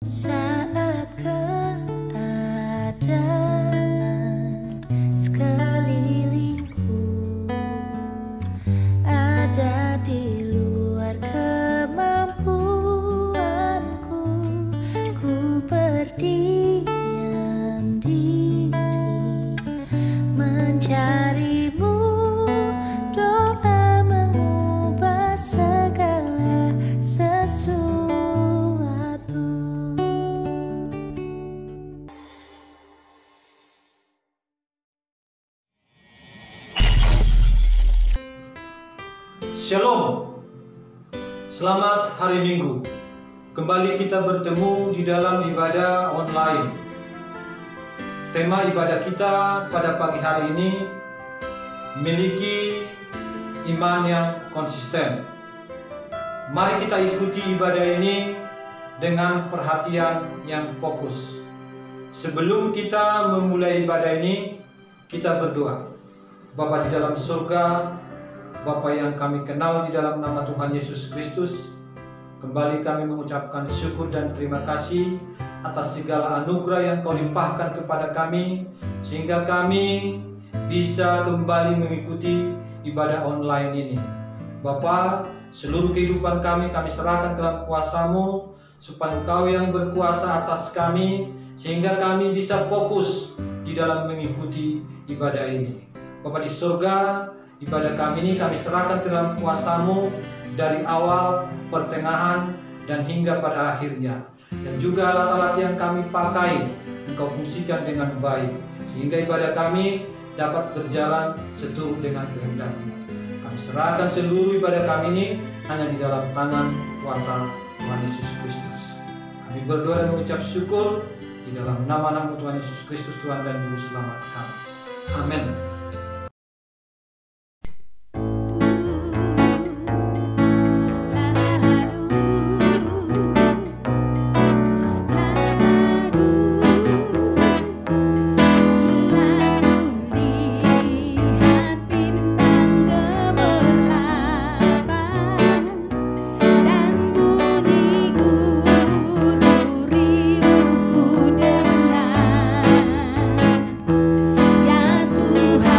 Saat keadaan sekelilingku ada di luar kemampuanku, ku berdiam diri mencarimu. Doa mengubah segala sesuatu. Shalom, selamat hari Minggu. Kembali kita bertemu di dalam ibadah online. Tema ibadah kita pada pagi hari ini, miliki iman yang konsisten. Mari kita ikuti ibadah ini dengan perhatian yang fokus. Sebelum kita memulai ibadah ini, kita berdoa. Bapa di dalam surga, Bapa yang kami kenal di dalam nama Tuhan Yesus Kristus, kembali kami mengucapkan syukur dan terima kasih atas segala anugerah yang Kau limpahkan kepada kami, sehingga kami bisa kembali mengikuti ibadah online ini. Bapa, seluruh kehidupan kami serahkan ke dalam kuasa-Mu, supaya Engkau yang berkuasa atas kami, sehingga kami bisa fokus di dalam mengikuti ibadah ini. Bapa di surga, ibadah kami ini kami serahkan ke dalam kuasa-Mu dari awal, pertengahan, dan hingga pada akhirnya. Dan juga alat-alat yang kami pakai, Engkau fungsikan dengan baik, sehingga ibadah kami dapat berjalan seturut dengan kehendak-Mu. Kami serahkan seluruh ibadah kami ini hanya di dalam tangan kuasa Tuhan Yesus Kristus. Kami berdoa dan mengucap syukur di dalam nama-Nama Tuhan Yesus Kristus, Tuhan dan Juru Selamat kami. Amin. Ya Tuhan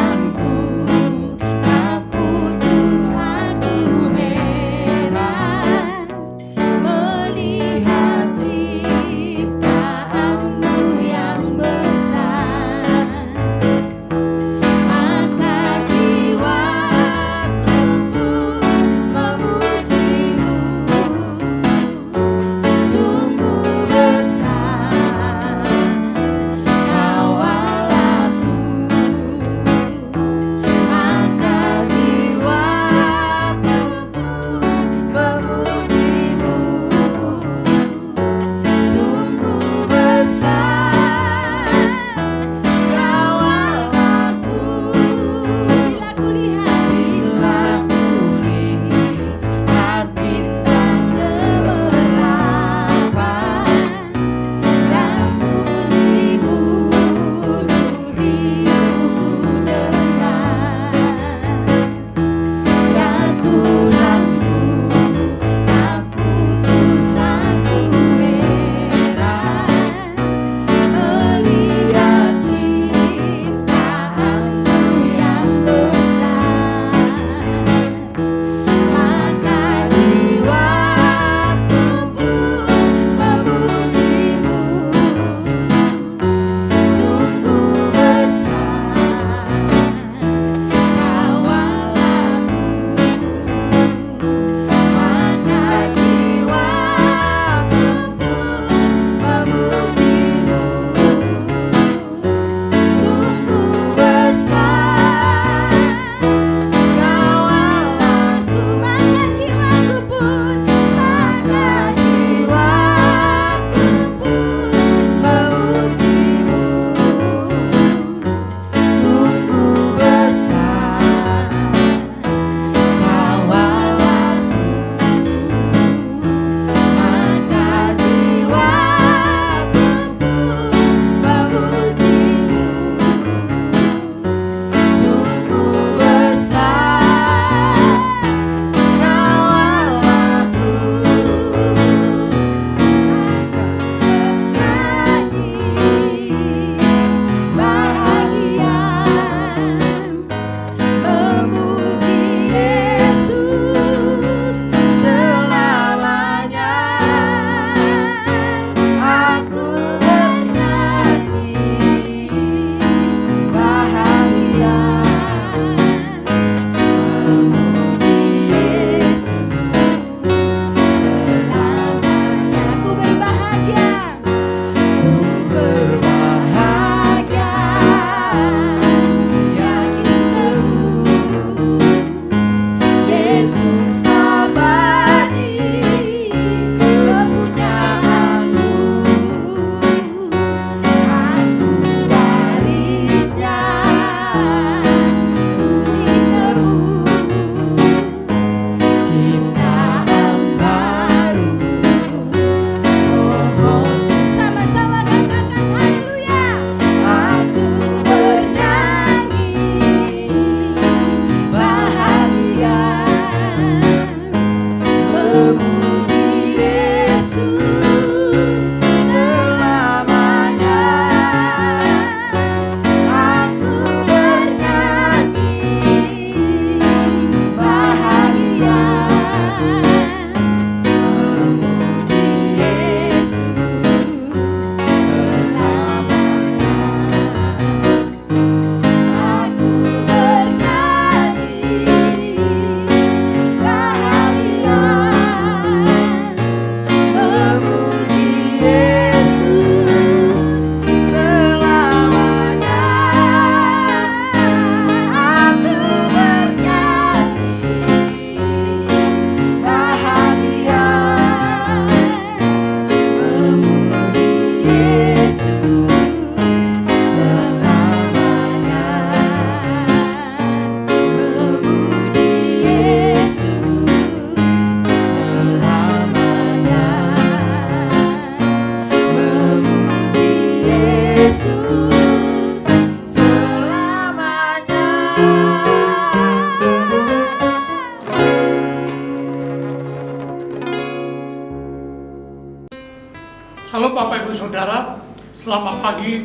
Salam Bapak Ibu Saudara, selamat pagi.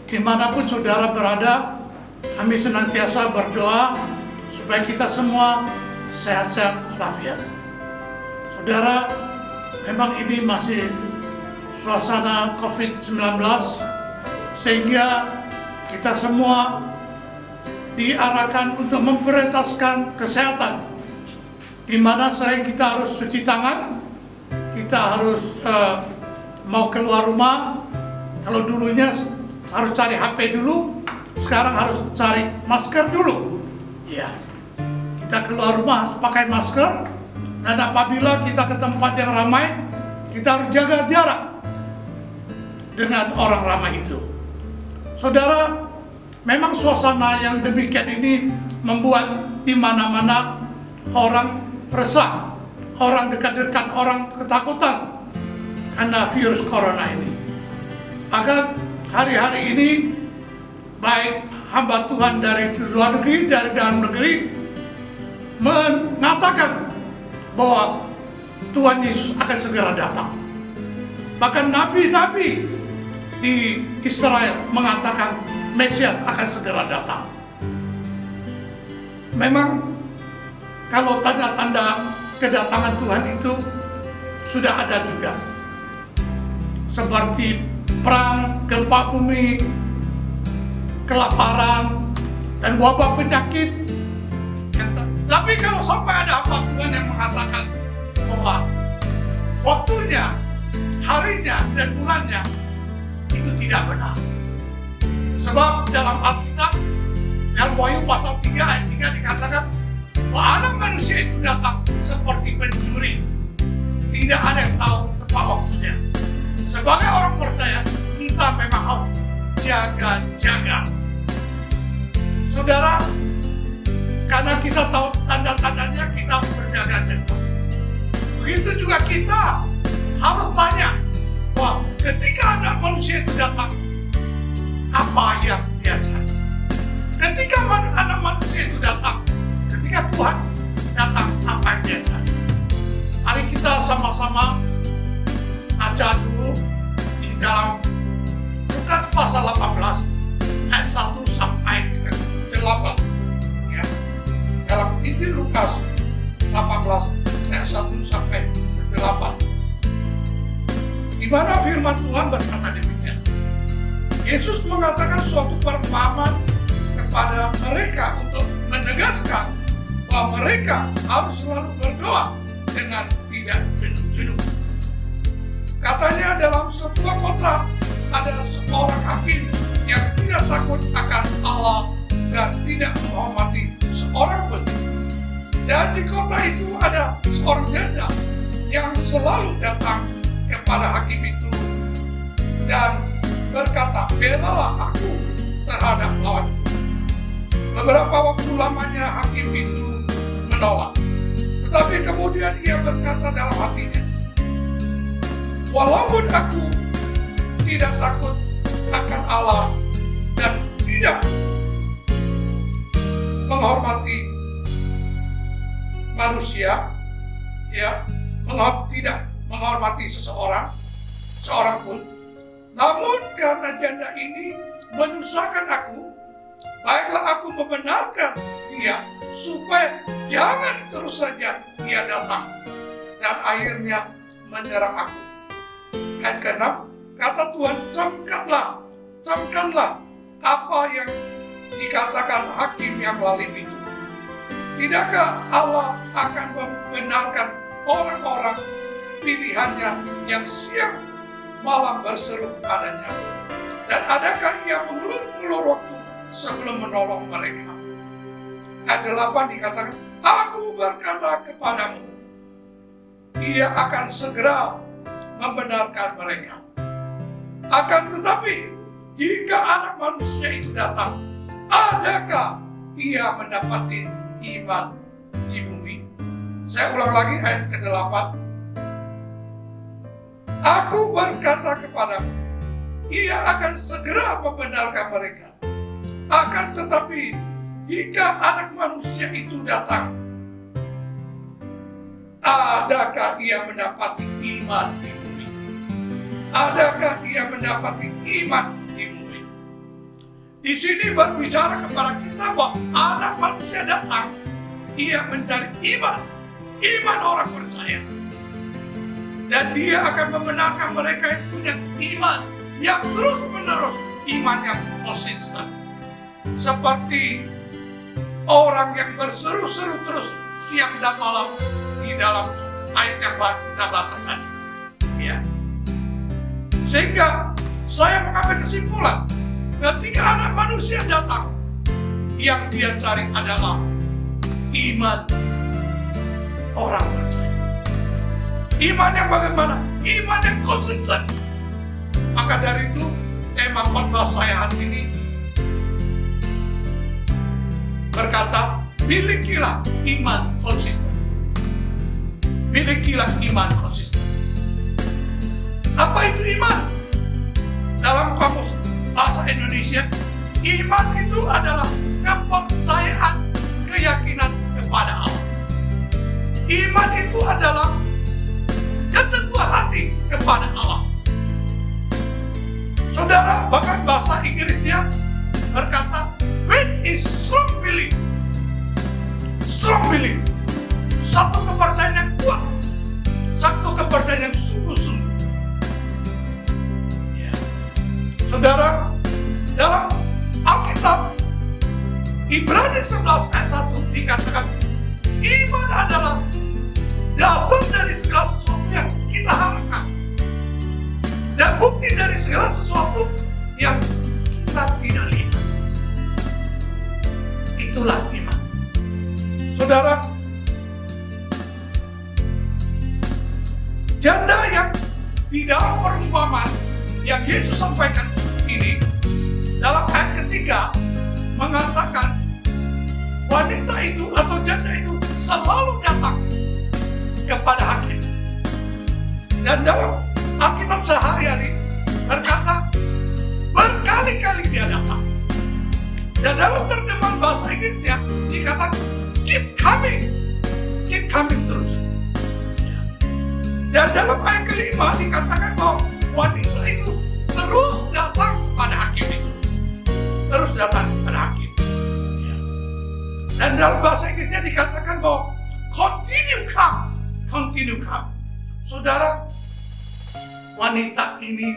Dimanapun saudara berada, kami senantiasa berdoa supaya kita semua sehat-sehat walafiat. Saudara, memang ini masih suasana COVID-19, sehingga kita semua diarahkan untuk memprioritaskan kesehatan, di mana sering kita harus cuci tangan, kita harus mau keluar rumah, kalau dulunya harus cari HP dulu, sekarang harus cari masker dulu. Ya, kita keluar rumah pakai masker, dan apabila kita ke tempat yang ramai, kita harus jaga jarak dengan orang ramai itu. Saudara, memang suasana yang demikian ini membuat di mana-mana orang resah, orang dekat-dekat, orang ketakutan karena virus corona ini. Bahkan hari-hari ini baik hamba Tuhan dari luar negeri, dari dalam negeri mengatakan bahwa Tuhan Yesus akan segera datang. Bahkan nabi-nabi di Israel mengatakan Mesias akan segera datang. Memang kalau tanda-tanda kedatangan Tuhan itu sudah ada juga, seperti perang, gempa bumi, kelaparan, dan wabah penyakit. Tapi kalau sampai ada hamba Tuhan yang mengatakan bahwa waktunya, harinya, dan bulannya itu tidak benar. Sebab dalam Alkitab, dalam Wahyu pasal 3 ayat 3 dikatakan bahwa anak manusia itu datang seperti pencuri. Tidak ada yang tahu tepat waktunya. Sebagai orang percaya, kita memang harus jaga-jaga. Saudara, karena kita tahu tanda-tandanya, kita harus berjaga-jaga. Begitu juga kita harus tanya, wah, ketika anak manusia itu datang, apa yang dia cari? Ketika anak manusia itu datang, ketika Tuhan datang, apa yang dia cari? Mari kita sama-sama baca dulu di dalam Lukas pasal 18 ayat 1 sampai 8. Ya. Dalam Injil Lukas 18 ayat 1 sampai 8. Di mana firman Tuhan berkata demikian. Yesus mengatakan suatu perumpamaan kepada mereka untuk menegaskan bahwa mereka harus selalu berdoa dengan tidak jenuh-jenuh. Katanya dalam sebuah kota ada seorang hakim yang tidak takut akan Allah dan tidak menghormati seorang pun. Dan di kota itu ada seorang janda yang selalu datang kepada hakim itu dan berkata, belalah aku terhadap lawanku. Beberapa waktu lamanya hakim itu menolak. Tetapi kemudian ia berkata dalam hatinya, walaupun aku tidak takut akan Allah dan tidak menghormati manusia, ya, tidak menghormati seorang pun, namun karena janda ini menyusahkan aku, baiklah aku membenarkan dia supaya jangan terus saja ia datang dan akhirnya menyerang aku. Ayat ke-6, kata Tuhan, camkanlah apa yang dikatakan hakim yang lalim itu. Tidakkah Allah akan membenarkan orang-orang pilihannya yang siang malam berseru kepadanya? Dan adakah ia mengulur-ngulur waktu sebelum menolong mereka? Ayat 8 dikatakan, aku berkata kepadamu, ia akan segera membenarkan mereka. Akan tetapi, jika anak manusia itu datang, adakah ia mendapati iman di bumi? Saya ulang lagi ayat ke-8. Aku berkata kepadamu, ia akan segera membenarkan mereka. Akan tetapi, jika anak manusia itu datang, adakah ia mendapati iman di bumi? adakah ia mendapati iman di bumi? Di sini berbicara kepada kita bahwa Anak Manusia datang, ia mencari iman, iman orang percaya. Dan dia akan membenarkan mereka yang punya iman yang terus-menerus, iman yang konsisten. Seperti orang yang berseru-seru terus siang dan malam di dalam ayat yang kita baca tadi. Ya. Sehingga saya mengambil kesimpulan, ketika Anak Manusia datang, yang dia cari adalah iman orang percaya. Iman yang bagaimana? Iman yang konsisten. Maka dari itu, tema khotbah saya hari ini berkata, milikilah iman konsisten. Milikilah iman konsisten. Apa itu iman? Dalam kamus bahasa Indonesia, iman itu adalah kepercayaan, keyakinan kepada Allah. Iman itu adalah keteguhan hati kepada Allah. Saudara, bahkan bahasa Inggrisnya berkata, faith is strong belief. Strong belief. Satu kepercayaan yang kuat. Satu kepercayaan yang sungguh-sungguh. Ya. Saudara, dalam Alkitab, Ibrani 11 ayat 1 dikatakan, iman adalah dasar dari segala sesuatu yang kita harapkan dan bukti dari segala sesuatu yang kita tidak lihat. Itulah iman. Saudara, janda yang di dalam perumpamaan yang Yesus sampaikan ini, dalam ayat ketiga mengatakan wanita itu atau janda itu selalu datang kepada hakim. Dan dalam Alkitab sehari-hari berkata berkali-kali dia datang. Dan dalam terjemahan bahasa Inggrisnya dikatakan keep coming terus. Dan dalam ayat kelima dikatakan bahwa wanita itu terus datang kepada hakim itu. Terus datang kepada hakim. Dan dalam bahasa Inggrisnya dikatakan bahwa continue come. Saudara, wanita ini,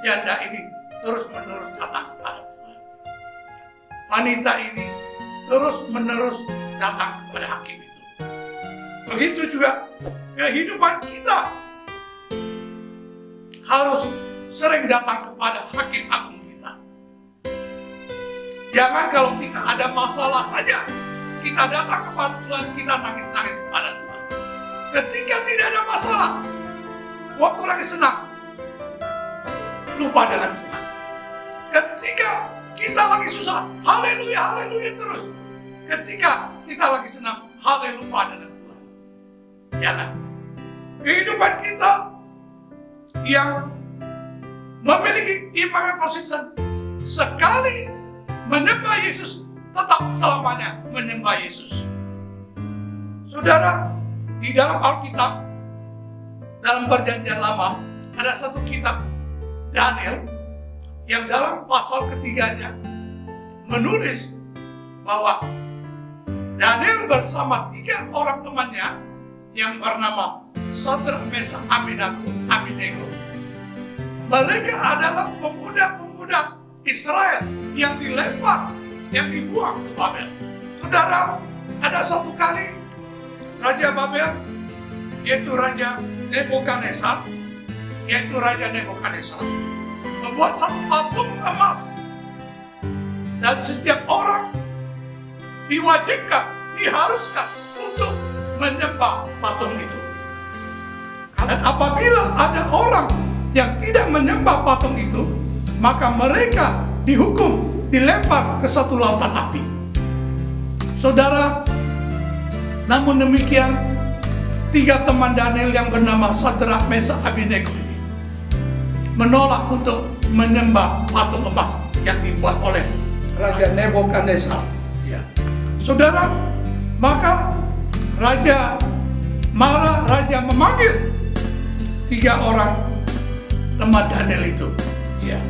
janda ini terus-menerus datang kepada Tuhan. Wanita ini terus-menerus datang kepada hakim itu. Begitu juga kehidupan kita harus sering datang kepada hakim agung kita. Jangan kalau kita ada masalah saja, kita datang kepada Tuhan, kita nangis-nangis kepada Tuhan. Ketika tidak ada masalah, waktu lagi senang, lupa dengan Tuhan. Ketika kita lagi susah, haleluya, haleluya terus. Ketika kita lagi senang, haleluya dengan Tuhan. Jangan. Kehidupan kita yang memiliki iman yang konsisten, sekali menyembah Yesus, tetap selamanya menyembah Yesus. Saudara, di dalam Alkitab, dalam Perjanjian Lama, ada satu kitab Daniel yang dalam pasal ketiganya menulis bahwa Daniel bersama 3 orang temannya yang bernama Sadrak, Mesak, Abednego. Mereka adalah pemuda-pemuda Israel yang dilempar, yang dibuang ke Babel. Saudara, ada satu kali Raja Babel, yaitu Raja Nebukadnezar, membuat satu patung emas. Dan setiap orang diwajibkan, diharuskan untuk menyembah patung itu. Dan apabila ada orang yang tidak menyembah patung itu, maka mereka dihukum, dilempar ke satu lautan api. Saudara, namun demikian 3 teman Daniel yang bernama Sadrak, Mesak, Abednego ini menolak untuk menyembah patung emas yang dibuat oleh Raja Nebukadnezar. Ya. Saudara, maka raja marah, raja memanggil 3 orang teman Daniel itu. Ya.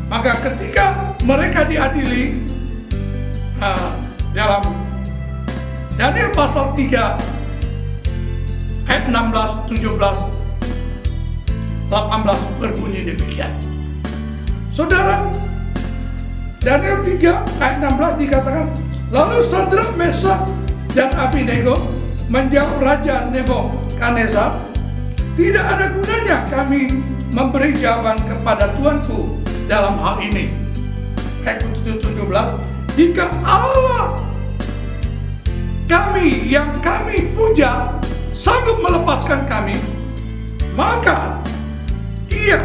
Maka ketika mereka diadili dalam Daniel pasal 3 ayat 16, 17, 18 berbunyi demikian. Saudara, Daniel 3 ayat 16 dikatakan, lalu Sadrak, Mesak, dan Abednego menjawab Raja Nebukadnezar, tidak ada gunanya kami memberi jawaban kepada Tuanku dalam hal ini. Ayat 17, jika Allah kami yang kami puja sanggup melepaskan kami, maka Ia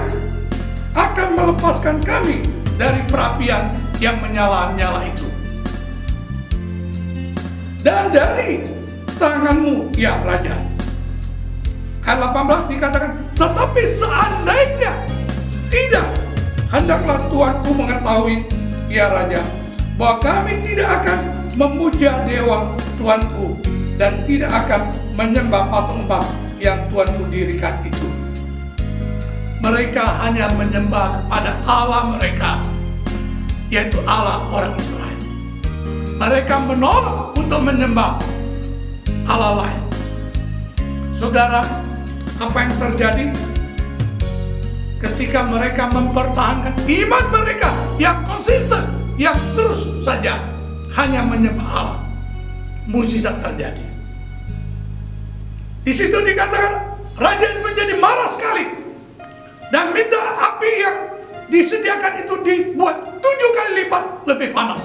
akan melepaskan kami dari perapian yang menyala-nyala itu, dan dari tanganmu, ya Raja. Ayat 18 dikatakan, tetapi seandainya tidak, hendaklah Tuanku mengetahui, ya Raja, bahwa kami tidak akan memuja dewa Tuanku dan tidak akan menyembah patung emas yang Tuanku dirikan itu. Mereka hanya menyembah kepada Allah mereka, yaitu Allah orang Israel. Mereka menolak untuk menyembah Allah lain. Saudara, apa yang terjadi ketika mereka mempertahankan iman mereka yang konsisten, yang terus saja hanya menyembah Allah? Mukjizat terjadi. Di situ dikatakan raja menjadi marah sekali dan minta api yang disediakan itu dibuat 7 kali lipat lebih panas,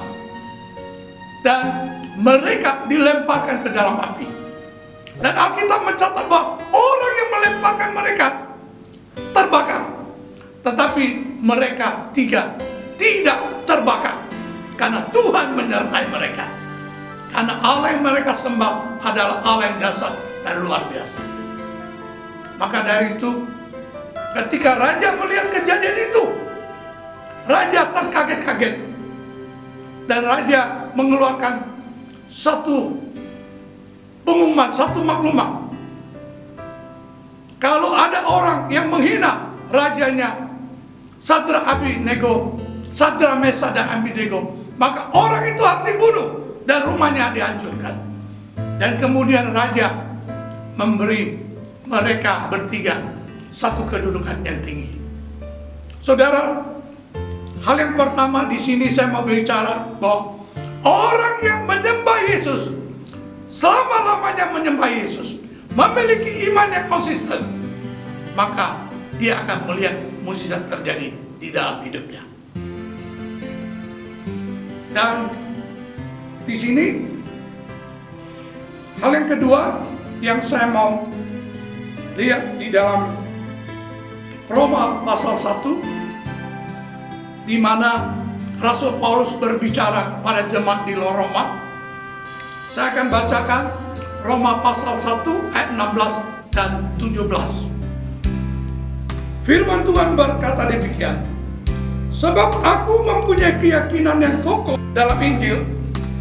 dan mereka dilemparkan ke dalam api. Dan Alkitab mencatat bahwa orang yang melemparkan mereka terbakar, tetapi mereka tidak terbakar karena Tuhan menyertai mereka. Karena Allah yang mereka sembah adalah Allah yang dasar dan luar biasa. Maka dari itu, ketika raja melihat kejadian itu, raja terkaget-kaget, dan raja mengeluarkan satu pengumuman, satu maklumat. Kalau ada orang yang menghina rajanya Sadrak, Abednego, Sadrak, Mesak, dan Abednego, maka orang itu harus dibunuh dan rumahnya dihancurkan. Dan kemudian raja memberi mereka bertiga satu kedudukan yang tinggi. Saudara, hal yang pertama di sini saya mau bicara bahwa orang yang menyembah Yesus, selama-lamanya menyembah Yesus, memiliki iman yang konsisten, maka dia akan melihat mukjizat terjadi di dalam hidupnya. Dan di sini hal yang kedua yang saya mau lihat di dalam Roma pasal 1, di mana Rasul Paulus berbicara kepada jemaat di Roma. Saya akan bacakan Roma pasal 1 ayat 16 dan 17. Firman Tuhan berkata demikian, sebab aku mempunyai keyakinan yang kokoh dalam Injil,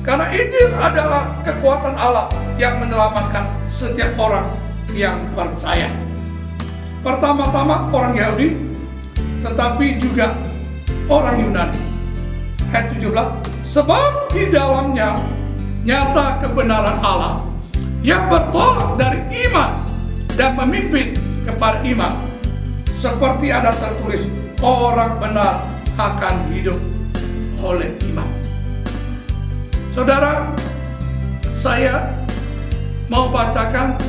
karena Injil adalah kekuatan Allah yang menyelamatkan setiap orang yang percaya. Pertama-tama orang Yahudi, tetapi juga orang Yunani. Ayat 17, sebab di dalamnya nyata kebenaran Allah yang bertolak dari iman dan memimpin kepada iman. Seperti ada tertulis, orang benar akan hidup oleh iman. Saudara, saya mau bacakan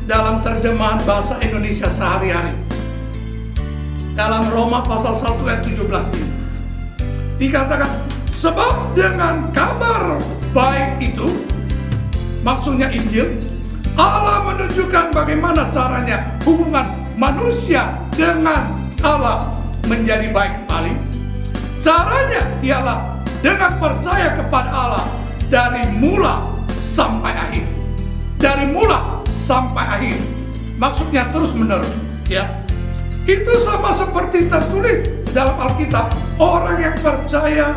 dalam terjemahan bahasa Indonesia sehari-hari. Dalam Roma pasal 1 ayat 17 ini dikatakan, sebab dengan kabar baik itu, maksudnya Injil, Allah menunjukkan bagaimana caranya hubungan manusia dengan Allah menjadi baik kembali. Caranya ialah dengan percaya kepada Allah dari mula sampai akhir. Dari mula sampai akhir, maksudnya terus menerus, ya. Itu sama seperti tertulis dalam Alkitab, orang yang percaya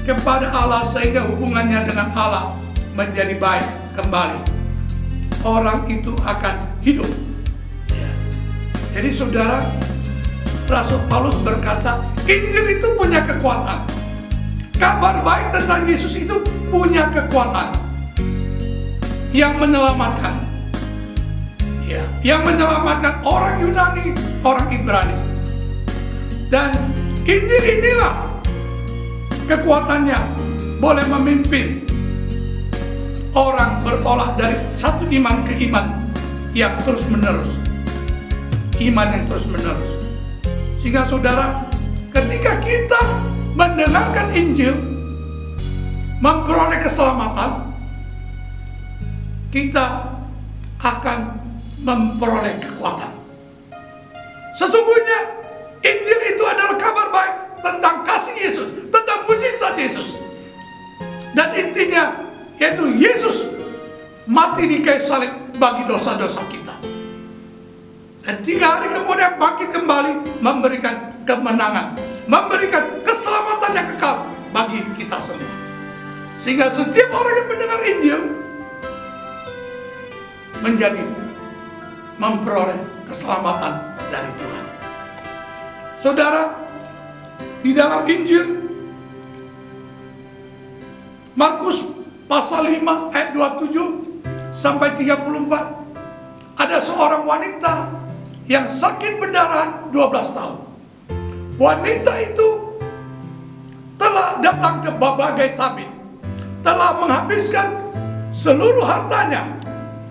kepada Allah sehingga hubungannya dengan Allah menjadi baik kembali, orang itu akan hidup, ya. Jadi saudara, Rasul Paulus berkata, Injil itu punya kekuatan. Kabar baik tentang Yesus itu punya kekuatan yang menyelamatkan. Ya, yang menyelamatkan orang Yunani, orang Ibrani. Dan Injil inilah kekuatannya boleh memimpin orang bertolak dari satu iman ke iman yang terus menerus. Iman yang terus menerus. Sehingga saudara, ketika kita mendengarkan Injil, memperoleh keselamatan, kita akan memperoleh kekuatan. Sesungguhnya Injil itu adalah kabar baik tentang kasih Yesus, tentang mujizat Yesus. Dan intinya yaitu Yesus mati di kayu salib bagi dosa-dosa kita. Dan 3 hari kemudian bangkit kembali, memberikan kemenangan, memberikan keselamatan yang kekal bagi kita semua. Sehingga setiap orang yang mendengar Injil menjadi memperoleh keselamatan dari Tuhan. Saudara, di dalam Injil Markus pasal 5 ayat 27 sampai 34 ada seorang wanita yang sakit pendarahan 12 tahun. Wanita itu telah datang ke berbagai tabib, telah menghabiskan seluruh hartanya,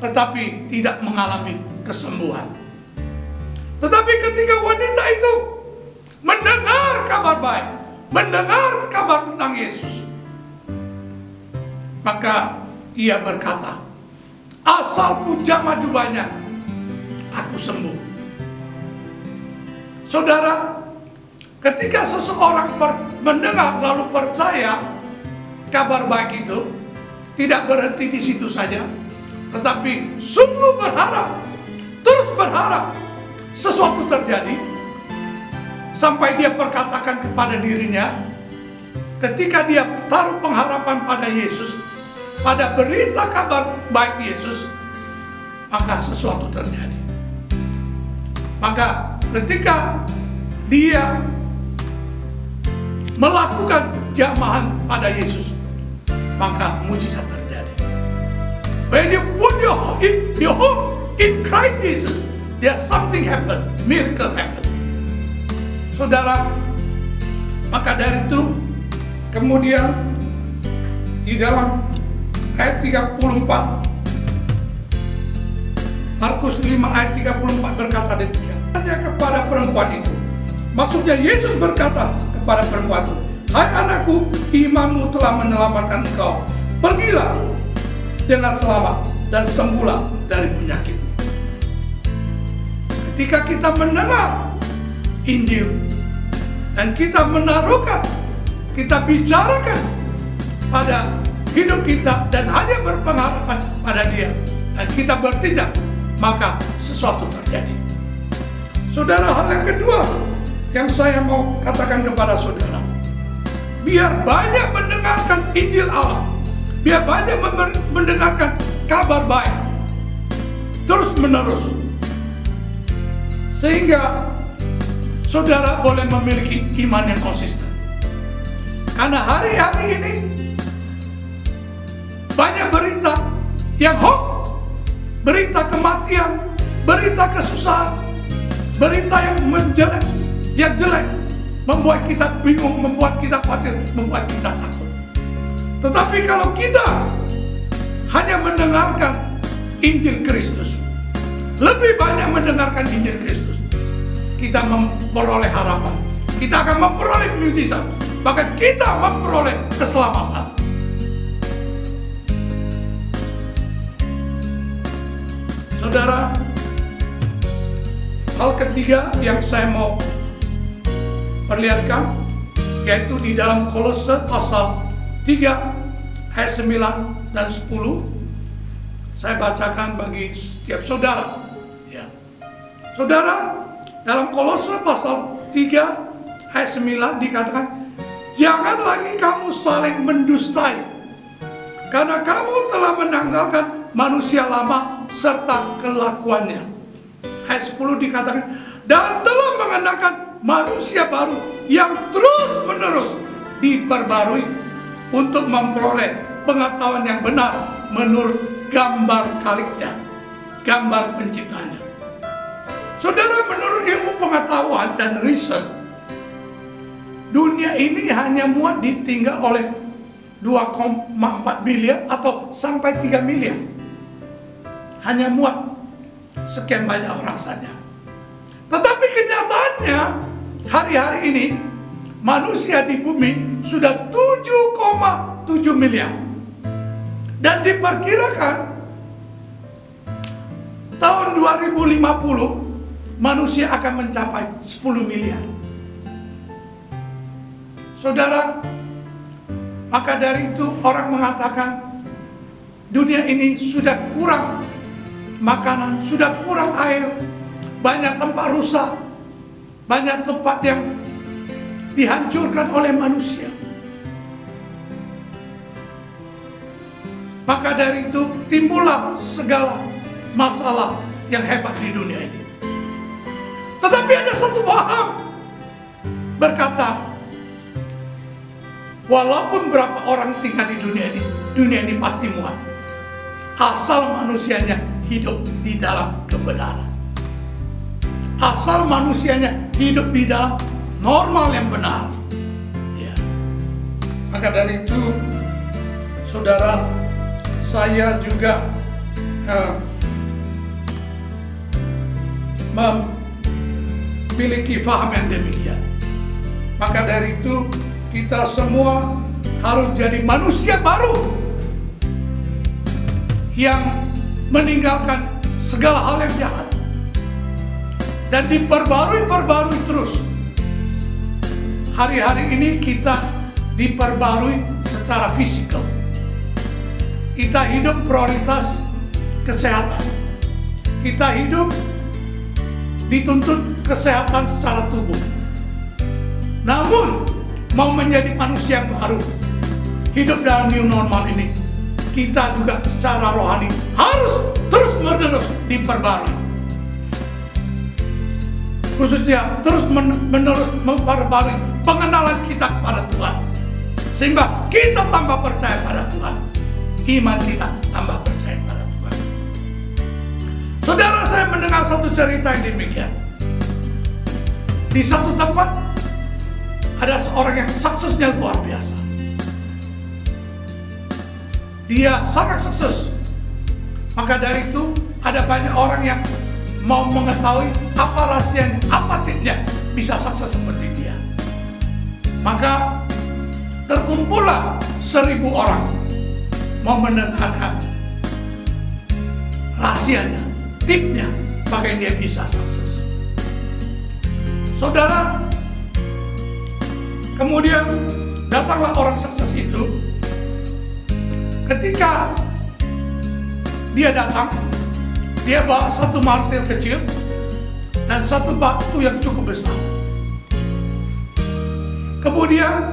tetapi tidak mengalami kesembuhan. Tetapi ketika wanita itu mendengar kabar baik, mendengar kabar tentang Yesus, maka ia berkata, asalku jamah jubahnya, aku sembuh. Saudara, ketika seseorang mendengar lalu percaya kabar baik itu, tidak berhenti di situ saja, tetapi sungguh berharap, terus berharap sesuatu terjadi, sampai dia perkatakan kepada dirinya, ketika dia taruh pengharapan pada Yesus, pada berita kabar baik Yesus, maka sesuatu terjadi. Maka ketika dia melakukan jamahan pada Yesus, maka mujizat terjadi. When you put your hope in Christ Jesus, there's something happen, miracle happen. Saudara, maka dari itu kemudian di dalam ayat 34, Markus 5 ayat 34 berkata demikian. Hanya kepada perempuan itu. Maksudnya Yesus berkata kepada perempuan itu, hai anakku, imanmu telah menyelamatkan engkau. Pergilah dengan selamat dan sembuhlah dari penyakitmu. Ketika kita mendengar Injil dan kita menaruhkan, kita bicarakan pada hidup kita dan hanya berpengharapan pada Dia, dan kita bertindak, maka sesuatu terjadi. Saudara, hal yang kedua yang saya mau katakan kepada saudara, biar banyak mendengarkan Injil Allah, biar banyak mendengarkan kabar baik terus menerus, sehingga saudara boleh memiliki iman yang konsisten. Karena hari-hari ini banyak berita yang hoax, berita kematian, berita kesusahan, berita yang jelek, membuat kita bingung, membuat kita khawatir, membuat kita takut. Tetapi kalau kita hanya mendengarkan Injil Kristus, lebih banyak mendengarkan Injil Kristus, kita memperoleh harapan, kita akan memperoleh mujizat, bahkan kita memperoleh keselamatan. Saudara, hal ketiga yang saya mau perlihatkan yaitu di dalam Kolose pasal 3 ayat 9 dan 10. Saya bacakan bagi setiap saudara. Ya. Saudara, dalam Kolose pasal 3 ayat 9 dikatakan, jangan lagi kamu saling mendustai, karena kamu telah menanggalkan manusia lama serta kelakuannya. Ayat 10 dikatakan, dan telah mengenakan manusia baru yang terus-menerus diperbarui untuk memperoleh pengetahuan yang benar menurut gambar Kaliknya, gambar penciptanya. Saudara, menurut ilmu pengetahuan dan riset, dunia ini hanya muat ditinggal oleh 2,4 miliar atau sampai 3 miliar. Hanya muat sekian banyak orang saja. Tetapi kenyataannya hari-hari ini manusia di bumi sudah 7,7 miliar. Dan diperkirakan tahun 2050 manusia akan mencapai 10 miliar. Saudara, maka dari itu orang mengatakan dunia ini sudah kurang makanan, sudah kurang air, banyak tempat rusak, banyak tempat yang dihancurkan oleh manusia. Maka dari itu timbullah segala masalah yang hebat di dunia ini. Tetapi ada satu paham berkata, walaupun berapa orang tinggal di dunia ini pasti muat, asal manusianya hidup di dalam kebenaran, asal manusianya hidup di dalam normal yang benar. Ya. Maka dari itu, saudara, saya juga memiliki paham yang demikian. Maka dari itu kita semua harus jadi manusia baru yang meninggalkan segala hal yang jahat dan diperbarui terus. Hari-hari ini kita diperbarui secara fisikal. Kita hidup prioritas kesehatan. Kita hidup dituntut kesehatan secara tubuh. Namun mau menjadi manusia yang baru, hidup dalam new normal ini, kita juga secara rohani harus terus-menerus diperbarui. Khususnya terus-menerus memperbarui pengenalan kita kepada Tuhan, sehingga kita tambah percaya pada Tuhan. Iman kita tambah percaya pada Tuhan. Saudara, saya mendengar satu cerita yang demikian. Di satu tempat ada seorang yang suksesnya luar biasa. Dia sangat sukses. Maka dari itu ada banyak orang yang mau mengetahui apa rahasianya, apa tipsnya bisa sukses seperti dia. Maka terkumpullah 1.000 orang mau mendengarkan rahasianya, tipsnya, bagaimana dia bisa sukses. Saudara, kemudian datanglah orang sukses itu. Ketika dia datang, dia bawa satu martil kecil dan satu batu yang cukup besar. Kemudian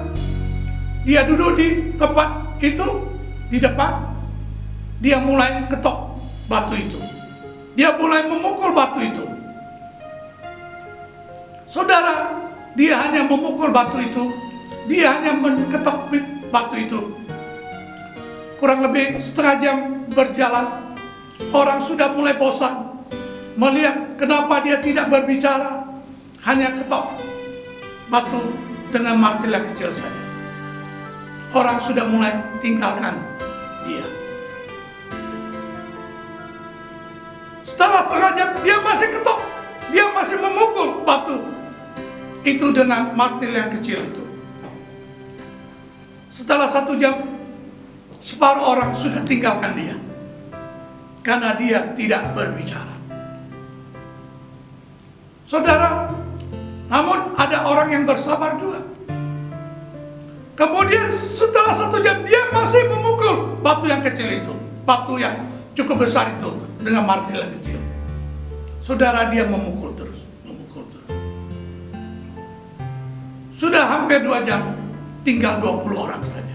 dia duduk di tempat itu, di depan. Dia mulai ketok batu itu. Dia mulai memukul batu itu. Saudara, dia hanya memukul batu itu. Dia hanya mengetok batu itu. Kurang lebih setengah jam berjalan, orang sudah mulai bosan melihat kenapa dia tidak berbicara, hanya ketok batu dengan martil yang kecil saja. Orang sudah mulai tinggalkan dia. Setelah setengah jam, dia masih ketok, dia masih memukul batu itu dengan martil yang kecil itu. Setelah 1 jam, separuh orang sudah tinggalkan dia karena dia tidak berbicara. Saudara, namun ada orang yang bersabar juga. Kemudian setelah 1 jam dia masih memukul batu yang kecil itu, batu yang cukup besar itu dengan martil yang kecil. Saudara, dia memukul terus, memukul terus. Sudah hampir 2 jam, tinggal 20 orang saja.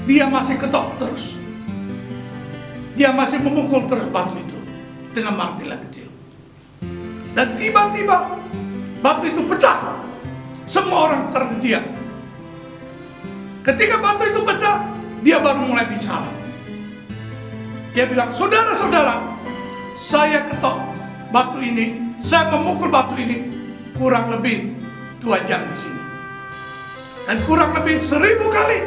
Dia masih ketok terus. Dia masih memukul terus batu itu dengan martil yang kecil. Dan tiba-tiba batu itu pecah. Semua orang terdiam. Ketika batu itu pecah, dia baru mulai bicara. Dia bilang, saudara-saudara, saya ketok batu ini, saya memukul batu ini kurang lebih 2 jam di sini. Dan kurang lebih 1000 kali.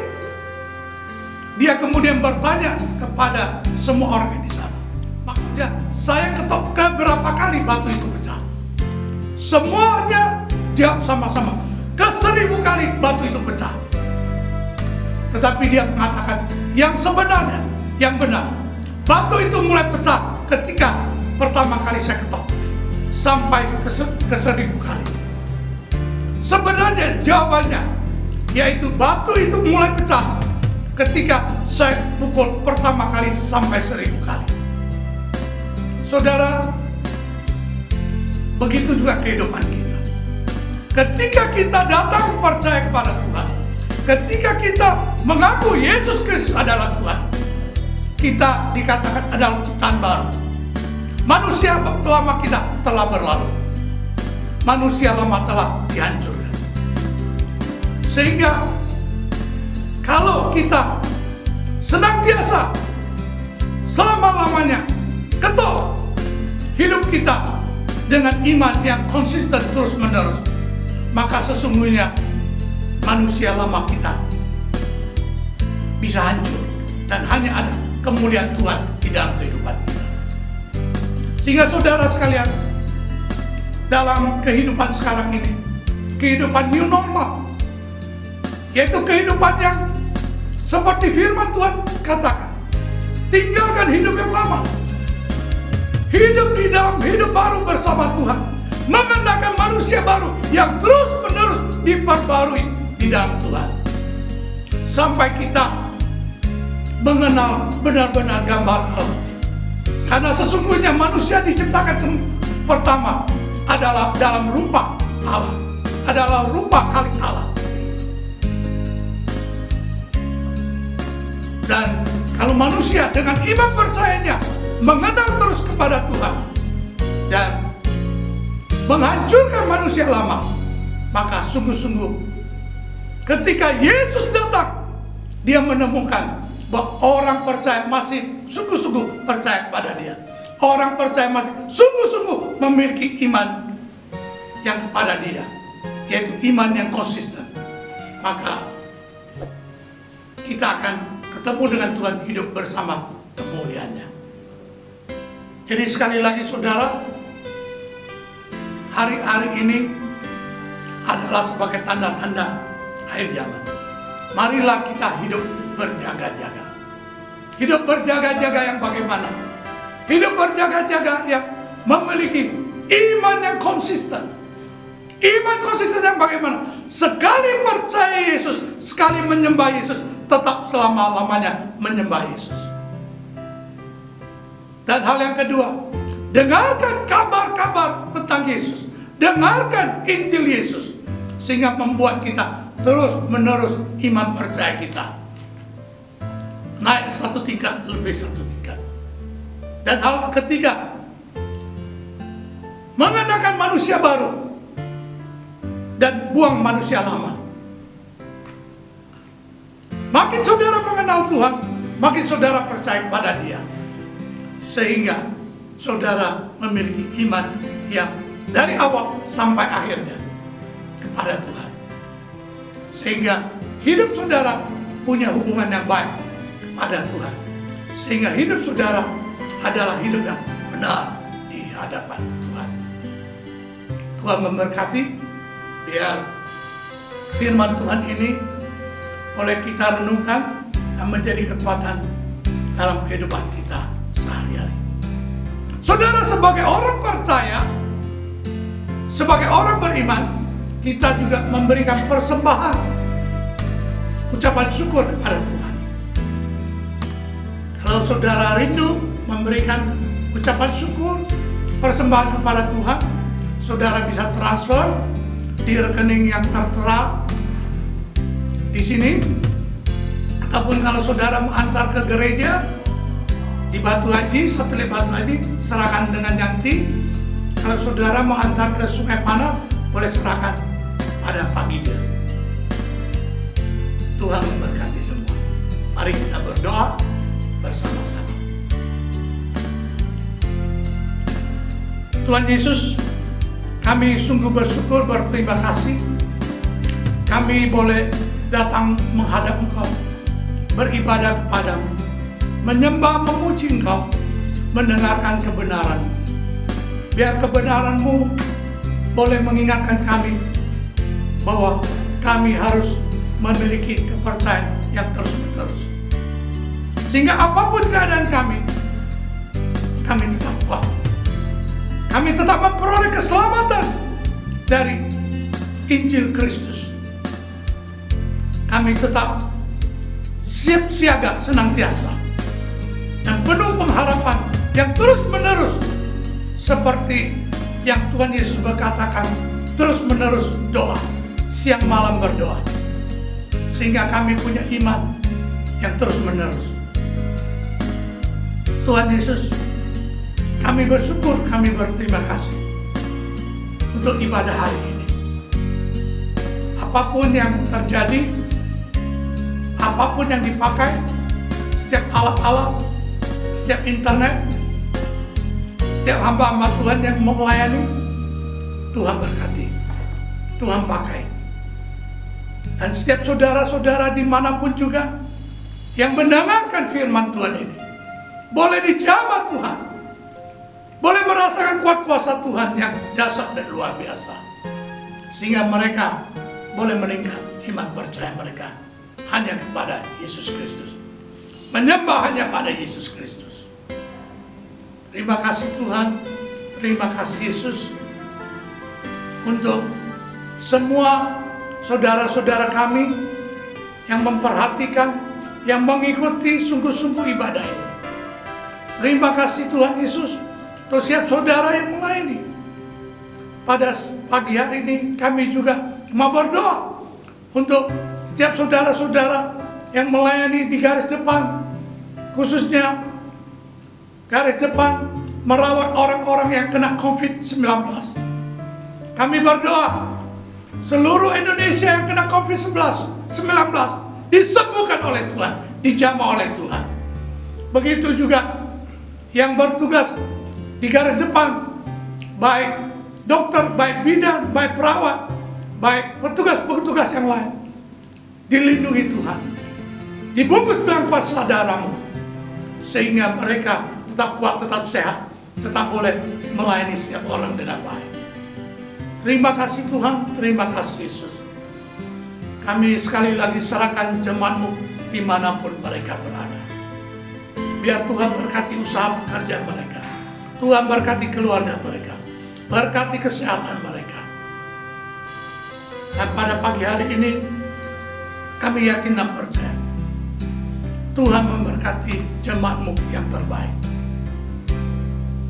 Dia kemudian bertanya kepada semua orang yang di sana. Maksudnya, saya ketok keberapa kali batu itu pecah? Semuanya jawab sama-sama, ke 1000 kali batu itu pecah. Tetapi dia mengatakan, yang sebenarnya, yang benar, batu itu mulai pecah ketika pertama kali saya ketok, sampai ke 1000 kali. Sebenarnya jawabannya, yaitu batu itu mulai pecah ketika saya pukul pertama kali sampai 1000 kali. Saudara, begitu juga kehidupan kita. Ketika kita datang percaya kepada Tuhan, ketika kita mengaku Yesus Kristus adalah Tuhan, kita dikatakan adalah ciptaan baru. Manusia lama kita telah berlalu. Manusia lama telah dihancurkan. Sehingga kalau kita senantiasa selama-lamanya ketok hidup kita dengan iman yang konsisten terus-menerus, maka sesungguhnya manusia lama kita bisa hancur dan hanya ada kemuliaan Tuhan di dalam kehidupan kita. Sehingga saudara sekalian, dalam kehidupan sekarang ini, kehidupan new normal, yaitu kehidupan yang seperti firman Tuhan katakan, tinggalkan hidup yang lama, hidup di dalam hidup baru bersama Tuhan, mengenakan manusia baru yang terus-menerus diperbarui di dalam Tuhan, sampai kita mengenal benar-benar gambar Allah. Karena sesungguhnya manusia diciptakan pertama adalah dalam rupa Allah, adalah rupa kali Allah. Dan kalau manusia dengan iman percayanya mengenal terus kepada Tuhan dan menghancurkan manusia lama, maka sungguh-sungguh ketika Yesus datang, dia menemukan bahwa orang percaya masih sungguh-sungguh percaya kepada dia. Orang percaya masih sungguh-sungguh memiliki iman yang kepada dia, yaitu iman yang konsisten. Maka kita akan ketemu dengan Tuhan, hidup bersama kemuliaannya. Jadi sekali lagi saudara, hari-hari ini adalah sebagai tanda-tanda akhir zaman. Marilah kita hidup berjaga-jaga. Hidup berjaga-jaga yang bagaimana? Hidup berjaga-jaga yang memiliki iman yang konsisten. Iman konsisten yang bagaimana? Sekali percaya Yesus, sekali menyembah Yesus, tetap selama-lamanya menyembah Yesus. Dan hal yang kedua, dengarkan kabar-kabar tentang Yesus. Dengarkan Injil Yesus, sehingga membuat kita terus-menerus iman percaya kita naik satu tingkat, lebih satu tingkat. Dan hal ketiga, mengenakan manusia baru dan buang manusia lama. Makin saudara mengenal Tuhan, makin saudara percaya pada Dia, sehingga saudara memiliki iman yang dari awal sampai akhirnya kepada Tuhan, sehingga hidup saudara punya hubungan yang baik kepada Tuhan, sehingga hidup saudara adalah hidup yang benar di hadapan Tuhan. Tuhan memberkati, biar firman Tuhan ini oleh kita renungkan dan menjadi kekuatan dalam kehidupan kita sehari-hari. Saudara, sebagai orang percaya, sebagai orang beriman, kita juga memberikan persembahan, ucapan syukur kepada Tuhan. Kalau saudara rindu memberikan ucapan syukur, persembahan kepada Tuhan, saudara bisa transfer di rekening yang tertera di sini, ataupun kalau saudara mau antar ke gereja di Batu Haji, satelit Batu Haji, serahkan dengan Yanti. Kalau saudara mau antar ke Sungai Panal, boleh serahkan pada pagi dia. Tuhan memberkati semua. Mari kita berdoa bersama-sama. Tuhan Yesus, kami sungguh bersyukur, berterima kasih. Kami boleh datang menghadap Engkau, beribadah kepadamu, menyembah, memuji Engkau, mendengarkan kebenaran-Mu. Biar kebenaran-Mu boleh mengingatkan kami bahwa kami harus memiliki kepercayaan yang terus-menerus. Sehingga apapun keadaan kami tetap kuat. Kami tetap memperoleh keselamatan dari Injil Kristus. Kami tetap siap siaga senantiasa dan penuh pengharapan yang terus-menerus, seperti yang Tuhan Yesus berkatakan, terus-menerus doa, siang malam berdoa, sehingga kami punya iman yang terus-menerus. Tuhan Yesus, kami bersyukur, kami berterima kasih untuk ibadah hari ini. Apapun yang terjadi, apapun yang dipakai, setiap alat-alat, setiap internet, setiap hamba-hamba Tuhan yang mau melayani, Tuhan berkati, Tuhan pakai. Dan setiap saudara-saudara dimanapun juga yang mendengarkan firman Tuhan ini, boleh dijamah Tuhan, boleh merasakan kuat kuasa Tuhan yang dahsyat dan luar biasa, sehingga mereka boleh meningkat iman percaya mereka hanya kepada Yesus Kristus, menyembah hanya pada Yesus Kristus. Terima kasih Tuhan, terima kasih Yesus untuk semua saudara-saudara kami yang memperhatikan, yang mengikuti sungguh-sungguh ibadah ini. Terima kasih Tuhan Yesus untuk setiap saudara yang melayani. Pada pagi hari ini kami juga mau berdoa untuk setiap saudara-saudara yang melayani di garis depan, khususnya garis depan merawat orang-orang yang kena COVID-19. Kami berdoa seluruh Indonesia yang kena COVID-19 disembuhkan oleh Tuhan, dijamah oleh Tuhan. Begitu juga yang bertugas di garis depan, baik dokter, baik bidan, baik perawat, baik petugas-petugas yang lain, dilindungi Tuhan, dibungkus dengan kuasa darah-Mu, sehingga mereka tetap kuat, tetap sehat, tetap boleh melayani setiap orang dengan baik. Terima kasih Tuhan, terima kasih Yesus. Kami sekali lagi serahkan jemaat-Mu dimanapun mereka berada. Biar Tuhan berkati usaha pekerjaan mereka, Tuhan berkati keluarga mereka, berkati kesehatan mereka. Dan pada pagi hari ini kami yakin dan percaya Tuhan memberkati jemaat-Mu yang terbaik.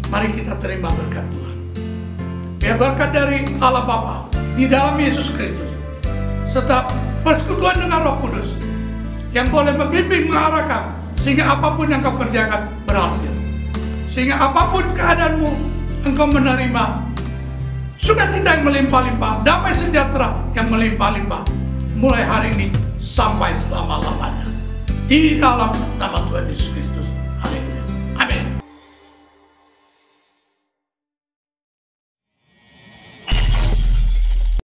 Mari kita terima berkat Tuhan. Biar berkat dari Allah Bapa di dalam Yesus Kristus, serta persekutuan dengan Roh Kudus yang boleh membimbing, mengarahkan, sehingga apapun yang kau kerjakan berhasil. Sehingga apapun keadaanmu, engkau menerima sukacita yang melimpah-limpah, damai sejahtera yang melimpah-limpah, mulai hari ini sampai selama-lamanya. Di dalam nama Tuhan Yesus Kristus.